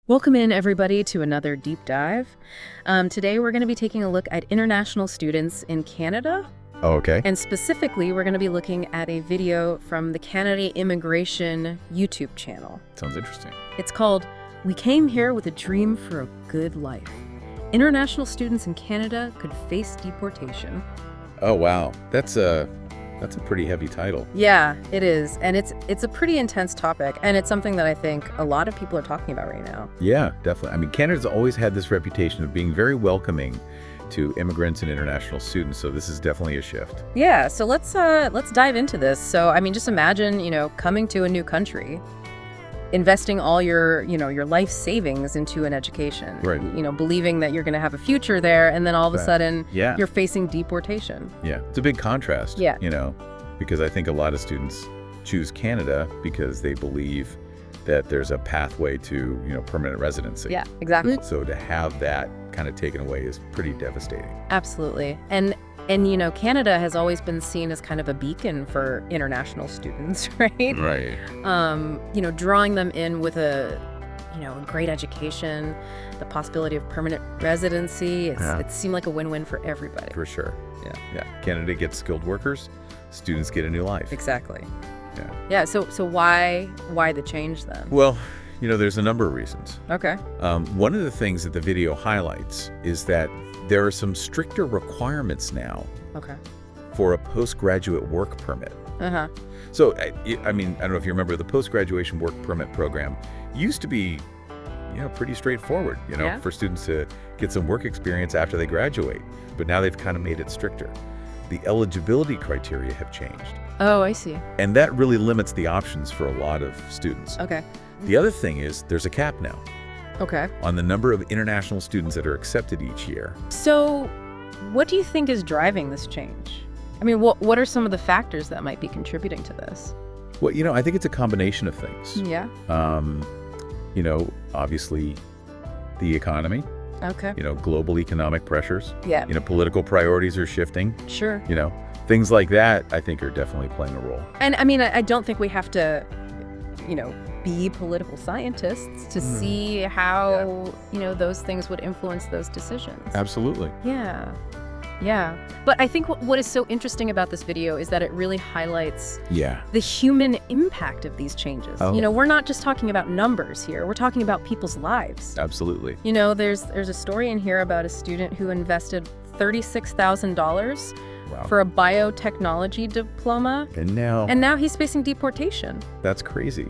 Welcome in, everybody, to another deep dive. Today, we're going to be taking a look at international students in Canada. Oh, okay. And specifically, we're going to be looking at a video from the Canada Immigration YouTube channel. Sounds interesting. It's called, "We Came Here with a Dream for a Good Life. International students in Canada could face deportation." Oh, wow. That's a pretty heavy title. Yeah, it is. And it's a pretty intense topic. And it's something that I think a lot of people are talking about right now. Yeah, definitely. I mean, Canada's always had this reputation of being very welcoming to immigrants and international students, so this is definitely a shift. Yeah, so let's dive into this. So, I mean, just imagine, coming to a new country, investing all your life savings into an education, Right. Believing that you're going to have a future there, and then all of a sudden, Yeah. you're facing deportation. Yeah, it's a big contrast, Yeah. Because I think a lot of students choose Canada because they believe that there's a pathway to, permanent residency. Yeah, exactly. So to have that kind of taken away is pretty devastating. Absolutely. And Canada has always been seen as kind of a beacon for international students, right? Right. Drawing them in with a great education, the possibility of permanent residency. It seemed like a win-win for everybody. For sure. Yeah. Canada gets skilled workers, students get a new life. Exactly. Yeah. Yeah. So why the change then? Well, there's a number of reasons. Okay. One of the things that the video highlights is that there are some stricter requirements now Okay. for a postgraduate work permit. Uh-huh. So, I don't know if you remember, the post-graduation work permit program used to be, pretty straightforward, Yeah. for students to get some work experience after they graduate. But now they've kind of made it stricter. The eligibility criteria have changed. Oh, I see. And that really limits the options for a lot of students. Okay. The other thing is there's a cap now Okay. on the number of international students that are accepted each year. So what do you think is driving this change? I mean, what are some of the factors that might be contributing to this? Well, I think it's a combination of things. Yeah. Obviously the economy, Okay. global economic pressures, Yeah. political priorities are shifting, Sure. things like that I think are definitely playing a role. And I mean, I don't think we have to, be political scientists to see how, those things would influence those decisions. Absolutely. Yeah. Yeah. But I think what is so interesting about this video is that it really highlights Yeah. the human impact of these changes. Oh. We're not just talking about numbers here. We're talking about people's lives. Absolutely. There's a story in here about a student who invested $36,000 Wow. for a biotechnology diploma, And now and now he's facing deportation. that's crazy.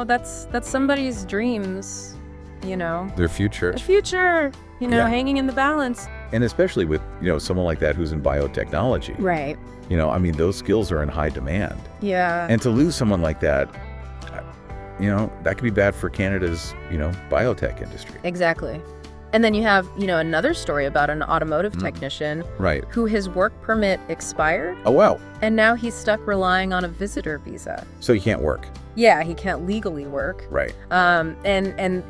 That's somebody's dreams, Their future. the future, Yeah. hanging in the balance. And especially with, someone like that who's in biotechnology. Right. Those skills are in high demand. Yeah. And to lose someone like that, that could be bad for Canada's, biotech industry. Exactly. And then you have, another story about an automotive technician Right. who his work permit expired, Oh, wow. and now he's stuck relying on a visitor visa. So you can't work. Yeah, he can't legally work. Right. And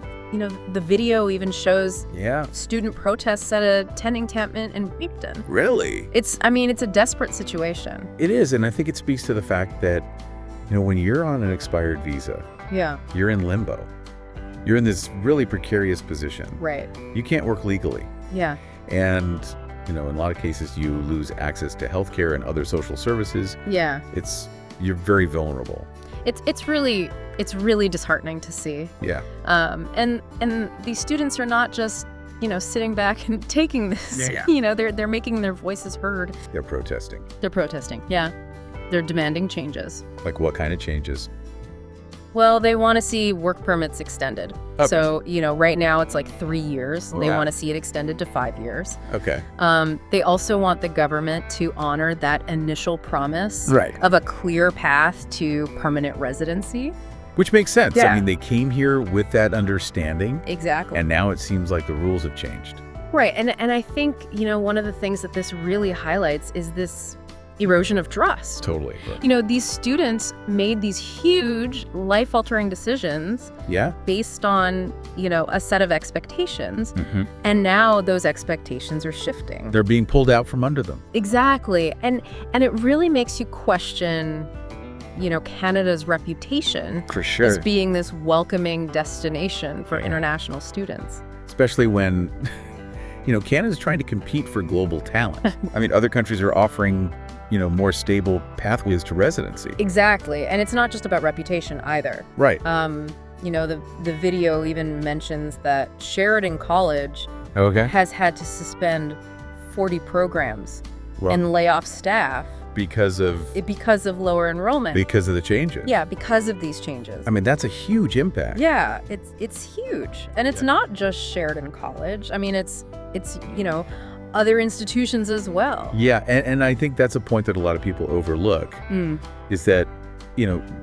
the video even shows Yeah. student protests at a tent encampment in Moncton. Really? It's a desperate situation. It is. And I think it speaks to the fact that, when you're on an expired visa, Yeah. you're in limbo. You're in this really precarious position. Right. You can't work legally. Yeah. And, in a lot of cases, you lose access to healthcare and other social services. Yeah. You're very vulnerable. It's really disheartening to see. Yeah. And these students are not just, sitting back and taking this. Yeah. They're making their voices heard. They're protesting. They're protesting. Yeah. They're demanding changes. Like what kind of changes? Well, they want to see work permits extended. Okay. So, right now it's like 3 years. They Wow. want to see it extended to 5 years. Okay. They also want the government to honor that initial promise Right. of a clear path to permanent residency. Which makes sense. Yeah. I mean, they came here with that understanding, Exactly. and now it seems like the rules have changed. Right. And I think, one of the things that this really highlights is this erosion of trust. Totally. These students made these huge life-altering decisions Yeah. based on, a set of expectations. Mm-hmm. And now those expectations are shifting. They're being pulled out from under them. Exactly. And it really makes you question Canada's reputation For sure. as being this welcoming destination for international students. Especially when, Canada's trying to compete for global talent. I mean, other countries are offering, more stable pathways to residency. Exactly. And it's not just about reputation either. Right. The video even mentions that Sheridan College Okay. has had to suspend 40 programs Well, and lay off staff because of lower enrollment. because of the changes. Yeah, because of these changes. I mean, that's a huge impact. Yeah, it's huge. And it's not just Sheridan College. I mean, it's other institutions as well. Yeah, and I think that's a point that a lot of people overlook, is that,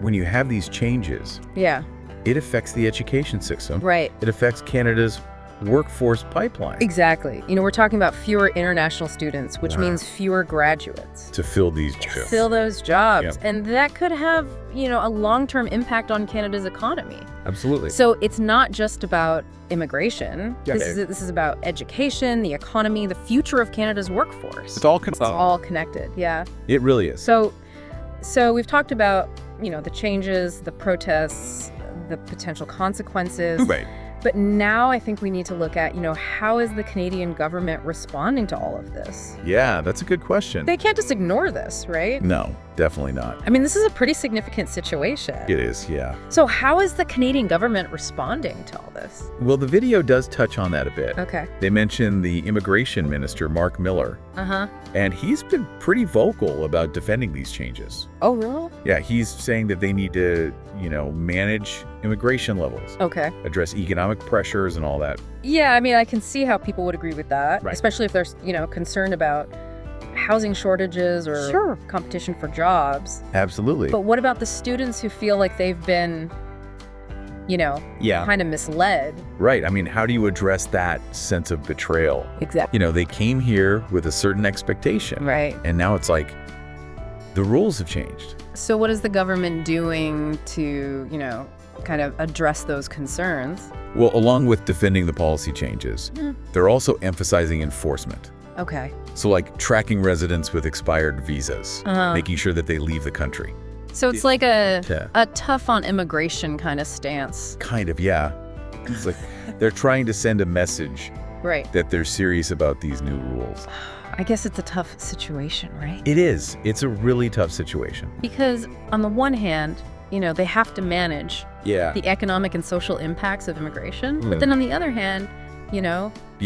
when you have these changes, Yeah, it affects the education system. right. It affects Canada's workforce pipeline Exactly. We're talking about fewer international students, which means fewer graduates. to fill these jobs. Fill those jobs. Yep. And that could have, a long-term impact on Canada's economy. Absolutely. So it's not just about immigration. Yeah. This is about education, the economy, the future of Canada's workforce. It's all It's all connected. Yeah. It really is. So we've talked about, the changes, the protests, the potential consequences. Right. But now I think we need to look at, how is the Canadian government responding to all of this? Yeah, that's a good question. They can't just ignore this, right? No, definitely not. I mean, this is a pretty significant situation. It is, yeah. So how is the Canadian government responding to all this? Well, the video does touch on that a bit. Okay. They mention the immigration minister, Mark Miller, Uh-huh. and he's been pretty vocal about defending these changes. Oh, really? Yeah, he's saying that they need to, manage immigration levels, Okay. address economic pressures and all that. Yeah, I mean, I can see how people would agree with that, Right. especially if they're, concerned about housing shortages or competition for jobs. Absolutely. But what about the students who feel like they've been, Yeah, kind of misled? right. I mean, how do you address that sense of betrayal? Exactly. They came here with a certain expectation. Right. And now it's like the rules have changed. So what is the government doing to, kind of address those concerns? Well, along with defending the policy changes, they're also emphasizing enforcement. Okay. So like tracking residents with expired visas, Uh-huh. making sure that they leave the country. So it's like a Yeah. tough on immigration kind of stance. Kind of, yeah. It's like they're trying to send a message Right. that they're serious about these new rules. I guess it's a tough situation, right? It is. It's a really tough situation. Because on the one hand, they have to manage Yeah. the economic and social impacts of immigration. Mm. But then on the other hand, You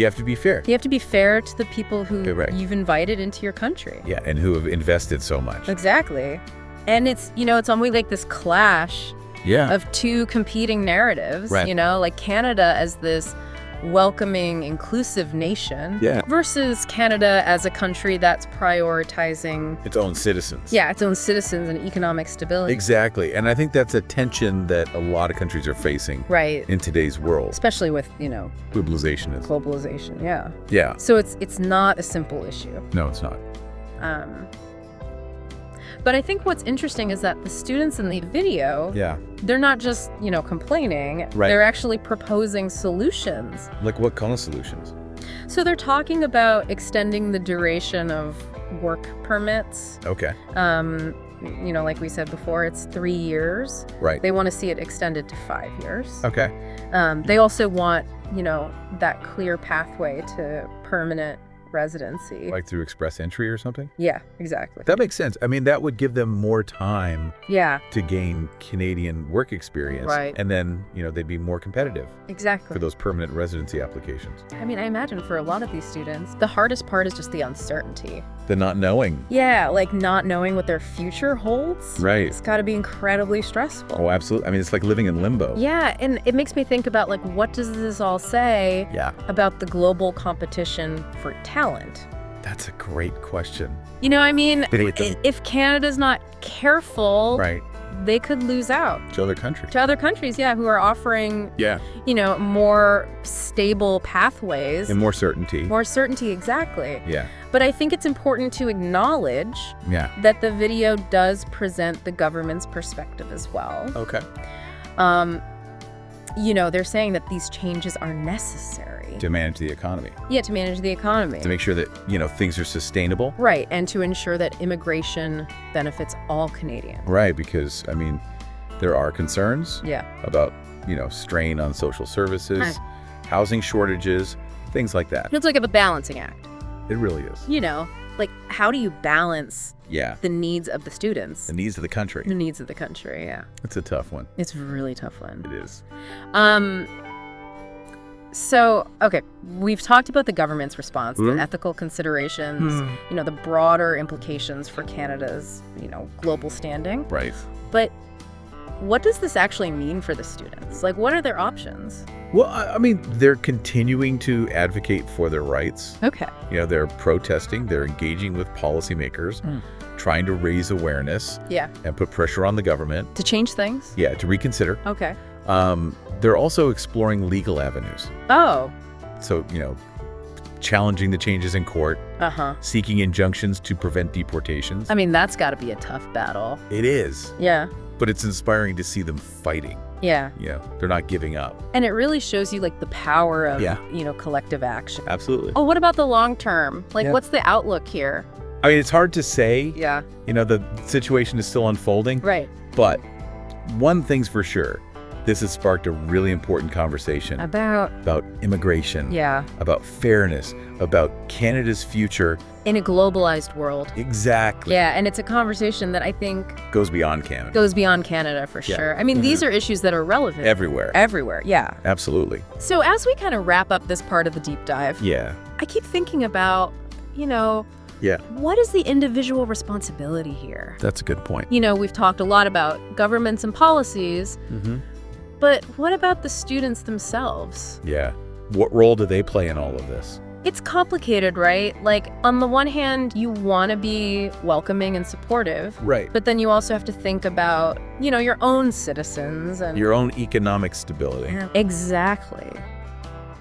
have to be fair. you have to be fair to the people who Correct. you've invited into your country. Yeah, and who have invested so much. Exactly. And it's, it's almost like this clash Yeah. of two competing narratives, Right. like Canada as this welcoming, inclusive nation Yeah. versus Canada as a country that's prioritizing, Its own citizens. its own citizens and economic stability. Exactly. And I think that's a tension that a lot of countries are facing Right. in today's world. Especially with, Globalization is. globalization. Yeah. Yeah. So it's not a simple issue. No, it's not. But I think what's interesting is that the students in the video, Yeah. they're not just, complaining. Right. They're actually proposing solutions. Like what kind of solutions? So they're talking about extending the duration of work permits. Okay. Like we said before, it's 3 years. Right. They want to see it extended to 5 years. Okay. They also want, that clear pathway to permanent residency. Like through express entry or something? Yeah, exactly. That makes sense. I mean, that would give them more time Yeah, to gain Canadian work experience. Right. And then, they'd be more competitive exactly. for those permanent residency applications. I mean, I imagine for a lot of these students, the hardest part is just the uncertainty. The not knowing. Yeah, like not knowing what their future holds. Right. It's got to be incredibly stressful. Oh, absolutely. I mean, it's like living in limbo. Yeah, and it makes me think about, like, what does this all say Yeah. about the global competition for talent? That's a great question. I mean, Right. if Canada's not careful, Right. they could lose out To other countries. to other countries, who are offering, Yeah. more stable pathways. And more certainty. More certainty, exactly. Yeah. But I think it's important to acknowledge Yeah. that the video does present the government's perspective as well. Okay. They're saying that these changes are necessary. country. To manage the economy. Yeah, to manage the economy. To make sure that, things are sustainable. Right, and to ensure that immigration benefits all Canadians. Right, because, there are concerns Yeah. about, strain on social services, housing shortages, things like that. It's like a balancing act. It really is. Like how do you balance Yeah. the needs of the students? The needs of the country. The needs of the country, yeah. It's a tough one. It's a really tough one. It is. So, okay, we've talked about the government's response, Mhm. the ethical considerations, the broader implications for Canada's, global standing. Right. But what does this actually mean for the students? Like, what are their options? Well, they're continuing to advocate for their rights. Okay. They're protesting, they're engaging with policymakers, trying to raise awareness Yeah. and put pressure on the government. To change things? Yeah, to reconsider. Okay. They're also exploring legal avenues. Oh. So, challenging the changes in court, Uh-huh. seeking injunctions to prevent deportations. I mean, that's got to be a tough battle. It is, Yeah. but it's inspiring to see them fighting. Yeah. They're not giving up. And it really shows you, like, the power of, Yeah. collective action. Absolutely. Oh, what about the long term? Like, Yeah. what's the outlook here? It's hard to say. Yeah. The situation is still unfolding. Right. But one thing's for sure, this has sparked a really important conversation About, immigration, yeah, about fairness, about Canada's future. in a globalized world. Exactly. Yeah, and it's a conversation that I think Goes beyond Canada. goes beyond Canada for Yeah. sure. I mean, these are issues that are relevant. Everywhere. Everywhere, yeah. Absolutely. So as we kind of wrap up this part of the deep dive, Yeah. I keep thinking about, Yeah. what is the individual responsibility here? That's a good point. We've talked a lot about governments and policies, Mm-hmm. but what about the students themselves? Yeah. What role do they play in all of this? It's complicated, right? Like, on the one hand, you want to be welcoming and supportive, Right. but then you also have to think about, your own citizens and Your own economic stability. Exactly.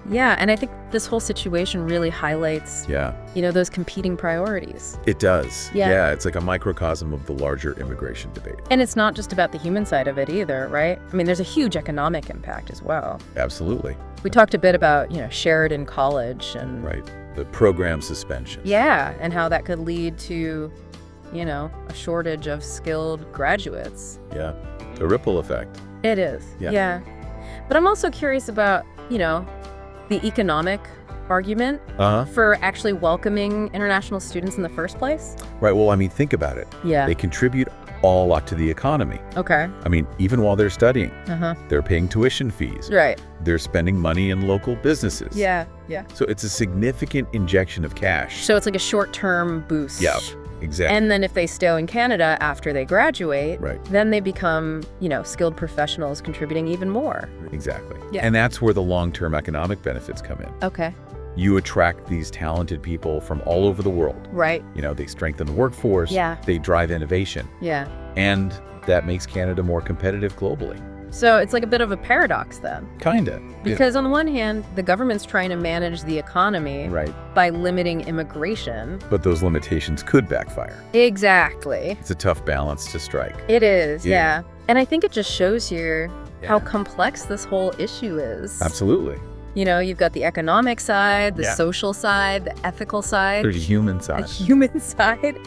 Yeah, and I think this whole situation really highlights, Yeah. those competing priorities. It does. Yeah. It's like a microcosm of the larger immigration debate. And it's not just about the human side of it either, right? I mean, there's a huge economic impact as well. Absolutely. We talked a bit about, Sheridan College and Right. The program suspension. yeah, and how that could lead to, a shortage of skilled graduates. Yeah. The ripple effect. It is. Yeah. But I'm also curious about, the economic argument Uh-huh. for actually welcoming international students in the first place. Right. Well, think about it. Yeah. They contribute a lot to the economy. Okay. Even while they're studying, Uh-huh. they're paying tuition fees. Right. They're spending money in local businesses. Yeah. So it's a significant injection of cash. So it's like a short-term boost. Yeah, exactly. And then if they stay in Canada after they graduate, Right. then they become, skilled professionals contributing even more. Exactly. Yeah. And that's where the long-term economic benefits come in. Okay. You attract these talented people from all over the world. Right. They strengthen the workforce. Yeah. They drive innovation. Yeah. And that makes Canada more competitive globally. So it's like a bit of a paradox then. Kinda. Because on the one hand, the government's trying to manage the economy Right. by limiting immigration. But those limitations could backfire. Exactly. It's a tough balance to strike. It is, Yeah. yeah. And I think it just shows you how Yeah. complex this whole issue is. Absolutely. You've got the economic side, the Yeah. social side, the ethical side, There's a human the side. human side.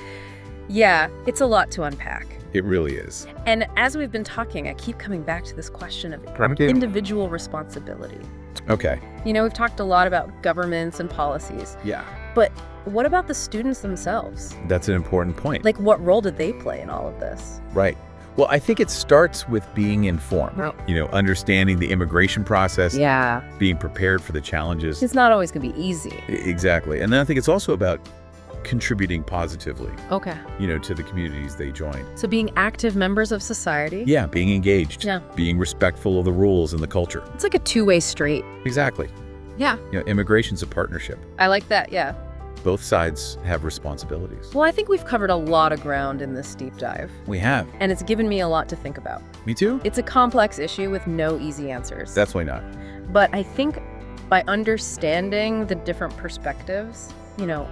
Yeah, it's a lot to unpack. It really is. And as we've been talking, I keep coming back to this question of individual responsibility. Okay. We've talked a lot about governments and policies, Yeah. but what about the students themselves? That's an important point. Like, what role did they play in all of this? Right. Well, I think it starts with being informed. Right. Understanding the immigration process, Yeah. being prepared for the challenges. It's not always going to be easy. Exactly. And then I think it's also about contributing positively, Okay. to the communities they join. So being active members of society. Yeah, being engaged. Yeah. Being respectful of the rules and the culture. It's like a two-way street. Exactly. Yeah. Immigration's a partnership. I like that, yeah. Both sides have responsibilities. Well, I think we've covered a lot of ground in this deep dive, We have. and it's given me a lot to think about. Me too? It's a complex issue with no easy answers. Definitely not. But I think by understanding the different perspectives,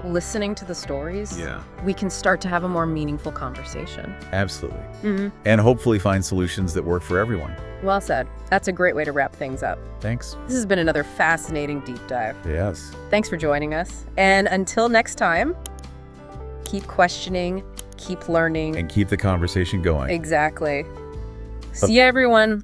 listening to the stories, Yeah. we can start to have a more meaningful conversation. Absolutely. Mm-hmm. And hopefully find solutions that work for everyone. Well said. That's a great way to wrap things up. Thanks. This has been another fascinating deep dive. Yes. Thanks for joining us. And until next time, keep questioning, keep learning. And keep the conversation going. Exactly. See ya, everyone.